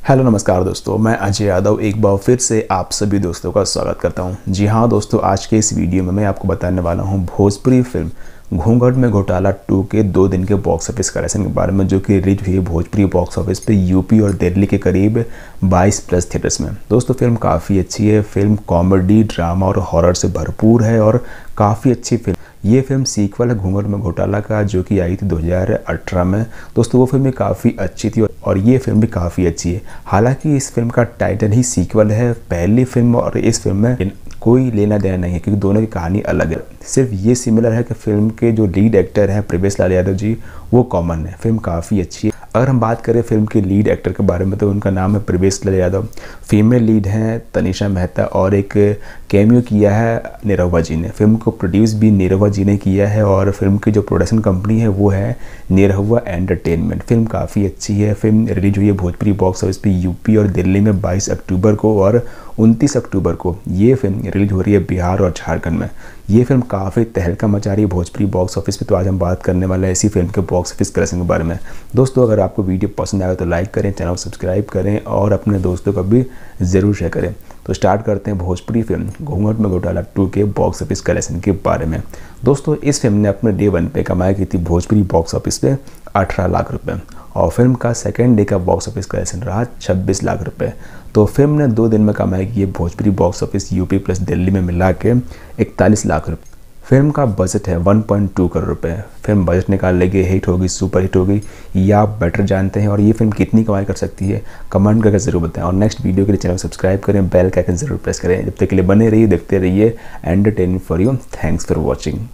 Hello नमस्कार दोस्तों, मैं अजय यादव एक बार फिर से आप सभी दोस्तों का स्वागत करता हूं। जी हाँ दोस्तों, आज के इस वीडियो में मैं आपको बताने वाला हूं भोजपुरी फिल्म घूंघट में घोटाला 2 के 2 दिन के बॉक्स ऑफिस कलेक्शन के बारे में, जो कि रिलीज हुई है भोजपुरी बॉक्स ऑफिस पे यूपी और दिल्ली के करीब 22 प्लस थिएटर्स में। दोस्तों फिल्म काफ़ी अच्छी है। फिल्म कॉमेडी, ड्रामा और हॉरर से भरपूर है और काफ़ी अच्छी फिल्म। ये फिल्म सीक्वल है घूंघट में घोटाला का, जो कि आई थी 2018 में। दोस्तों वो फिल्म भी काफ़ी अच्छी थी और ये फिल्म भी काफ़ी अच्छी है। हालांकि इस फिल्म का टाइटल ही सीक्वल है। पहली फिल्म और इस फिल्म में कोई लेना देना नहीं है, क्योंकि दोनों की कहानी अलग है। सिर्फ ये सिमिलर है कि फिल्म के जो लीड एक्टर हैं प्रवेश लाल यादव जी, वो कॉमन है। फिल्म काफ़ी अच्छी है। अगर हम बात करें फिल्म के लीड एक्टर के बारे में, तो उनका नाम है प्रवेश लाल यादव। फीमेल लीड हैं तनिषा मेहता और एक कैमियो किया है नीरवा जी ने। फिल्म को प्रोड्यूस भी नीरवा जी ने किया है और फिल्म की जो प्रोडक्शन कंपनी है वो है नीरवा एंटरटेनमेंट। फिल्म काफ़ी अच्छी है। फिल्म रिलीज हुई है भोजपुरी बॉक्स ऑफिस पे यूपी और दिल्ली में 22 अक्टूबर को और 29 अक्टूबर को ये फिल्म रिलीज हो रही है बिहार और झारखंड में। ये फिल्म काफ़ी तहलका मचा रही है भोजपुरी बॉक्स ऑफिस पे। तो आज हम बात करने वाले हैं इसी फिल्म के बॉक्स ऑफिस कलेक्शन के बारे में। दोस्तों अगर आपको वीडियो पसंद आए तो लाइक करें, चैनल सब्सक्राइब करें और अपने दोस्तों को भी ज़रूर शेयर करें। तो स्टार्ट करते हैं भोजपुरी फिल्म घूंघट में घोटाला 2 के बॉक्स ऑफिस कलेक्शन के बारे में। दोस्तों इस फिल्म ने अपने डे 1 पे कमाई की थी भोजपुरी बॉक्स ऑफिस पे 18 लाख रुपए और फिल्म का सेकेंड डे का बॉक्स ऑफिस कलेक्शन रहा 26 लाख रुपए। तो फिल्म ने 2 दिन में कमाई की है Bhojpuri box office UP plus Delhi में मिला के 41 लाख रुपए। फिल्म का बजट है 1.2 करोड़ रुपए। फिल्म बजट निकाल लेगी, हिट होगी, सुपर हिट होगी, या आप बेटर जानते हैं? और ये फिल्म कितनी कमाई कर सकती है कमेंट करके ज़रूर बताएं। और नेक्स्ट वीडियो के लिए चैनल सब्सक्राइब करें, बेल का आइकन ज़रूर प्रेस करें। जब तक के लिए बने रहिए, देखते रहिए entertainment for you. Thanks for watching.